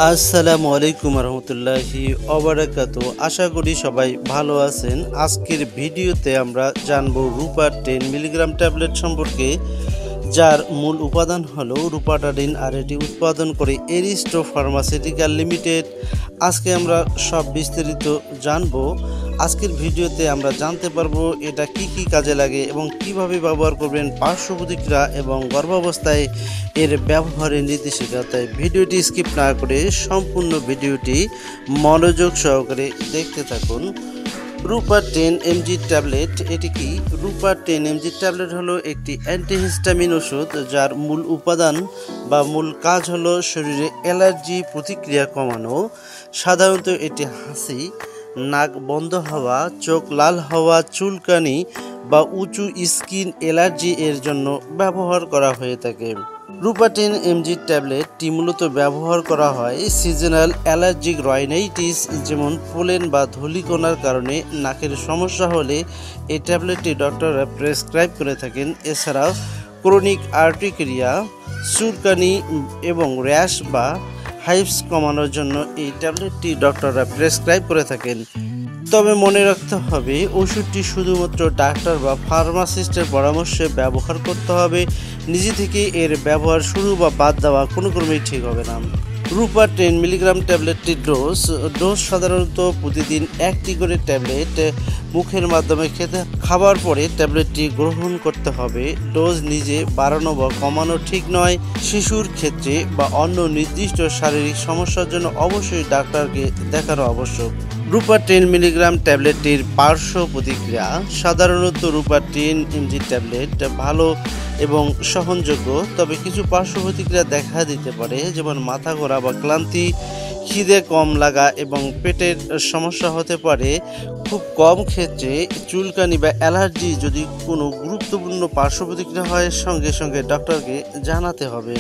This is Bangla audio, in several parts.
আসসালামু আলাইকুম রহমতুল্লাহি ওবারাকাতু। আশা করি সবাই ভালো আছেন। আজকের ভিডিওতে আমরা জানবো রূপার 10 মিলিগ্রাম ট্যাবলেট সম্পর্কে, যার মূল উপাদান হলো রূপাটাডিন, আর এটি উৎপাদন করে এরিস্টো ফার্মাসিউটিক্যাল লিমিটেড। আজকে আমরা সব বিস্তারিত জানবো। আজকের ভিডিওতে আমরা জানতে পারবো এটা কি কি কাজে লাগে এবং কিভাবে ব্যবহার করবেন, পার্শ্ব প্রতিক্রিয়া এবং গর্ভাবস্থায় এর ব্যবহারের নির্দেশিকা। তাই ভিডিওটি স্কিপ না করে সম্পূর্ণ ভিডিওটি মনোযোগ সহকারে দেখতে থাকুন। রূপার 10 mg ট্যাবলেট, এটি কি? রূপার 10 mg ট্যাবলেট হলো একটি অ্যান্টিহিস্টামিন ওষুধ, যার মূল উপাদান বা মূল কাজ হলো শরীরে অ্যালার্জি প্রতিক্রিয়া কমানো। সাধারণত এটি হাসি, নাক বন্ধ হওয়া, চোখ লাল হওয়া, চুলকানি বা উঁচু স্কিন অ্যালার্জি এর জন্য ব্যবহার করা হয়ে থাকে। রূপা 10 mg ট্যাবলেটটি মূলত ব্যবহার করা হয় সিজনাল অ্যালার্জিক রাইনাইটিস, যেমন পোলেন বা ধূলিকণার কারণে নাকের সমস্যা হলে এই ট্যাবলেটটি ডক্টররা প্রেসক্রাইব করে থাকেন। এছাড়াও ক্রনিক আর্টিকেরিয়া, চুলকানি এবং র্যাশ বা হাইভস কমানোর জন্য এই ট্যাবলেটটি ডক্টররা প্রেসক্রাইব করে থাকেন। তবে মনে রাখতে হবে, ওষুধটি শুধুমাত্র ডাক্তার বা ফার্মাসিস্টের পরামর্শে ব্যবহার করতে হবে। নিজে থেকে এর ব্যবহার শুরু বা বাদ দেওয়া কোনো ক্রমেই ঠিক হবে না। রূপার 10 মিলিগ্রাম ট্যাবলেটটির ডোজ সাধারণত প্রতিদিন একটি করে ট্যাবলেট মুখের মাধ্যমে খাবার পরে ট্যাবলেটটি গ্রহণ করতে হবে। ডোজ নিজে বাড়ানো বা কমানো ঠিক নয়। শিশুর ক্ষেত্রে বা অন্য নির্দিষ্ট শারীরিক সমস্যার জন্য অবশ্যই ডাক্তারকে দেখানো আবশ্যক। রূপার 10 মিলিগ্রাম ট্যাবলেটটির পার্শ্ব প্রতিক্রিয়া। সাধারণত রূপার 10 mg ট্যাবলেট ভালো এবং সহনযোগ্য, তবে কিছু পার্শ্ব প্রতিক্রিয়া দেখা দিতে পারে, যেমন মাথা ঘোরা বা ক্লান্তি, খিদে কম লাগা এবং পেটের সমস্যা হতে পারে। খুব কম ক্ষেত্রে চুলকানি বা অ্যালার্জি। যদি কোনো গুরুত্বপূর্ণ পার্শ্ব প্রতিক্রিয়া হয়, সঙ্গে সঙ্গে ডক্টরকে জানাতে হবে।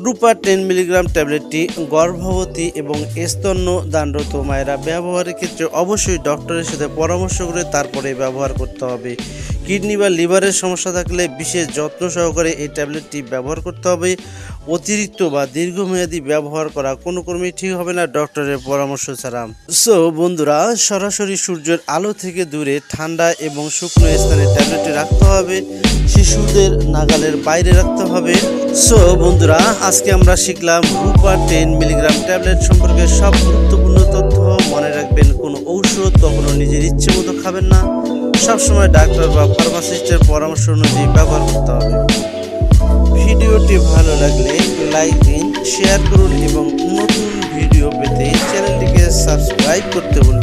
রূপার 10 মিলিগ্রাম ট্যাবলেটটি গর্ভবতী এবং স্তন্যদানরত মায়েরা ব্যবহারের ক্ষেত্রে অবশ্যই ডক্টরের সাথে পরামর্শ করে তারপরে ব্যবহার করতে হবে। কিডনি বা লিভারের সমস্যা থাকলে বিশেষ যত্ন সহকারে এই ট্যাবলেটটি ব্যবহার করতে হবে। অতিরিক্ত বা দীর্ঘমেয়াদী ব্যবহার করা কোনো ক্রমেই ঠিক হবে না ডক্টরের পরামর্শ ছাড়া। বন্ধুরা, সরাসরি সূর্যের আলো থেকে দূরে ঠান্ডা এবং শুকনো স্থানে ট্যাবলেটটি রাখতে হবে। শিশুদের নাগালের বাইরে রাখতে হবে। বন্ধুরা, আজকে আমরা শিখলাম রূপার 10 মিলিগ্রাম ট্যাবলেট সম্পর্কে সব গুরুত্বপূর্ণ তথ্য। মনে রাখবেন, কোনো ঔষধ কখনো নিজের ইচ্ছে মতো খাবেন না। সবসময় ডাক্তার বা ফার্মাসিস্টের পরামর্শ অনুযায়ী ব্যবহার করতে হবে। ভিডিওটি ভালো লাগলে লাইক দিন, শেয়ার করুন এবং নতুন ভিডিও পেতে চ্যানেলটিকে সাবস্ক্রাইব করতে ভুলবেন না।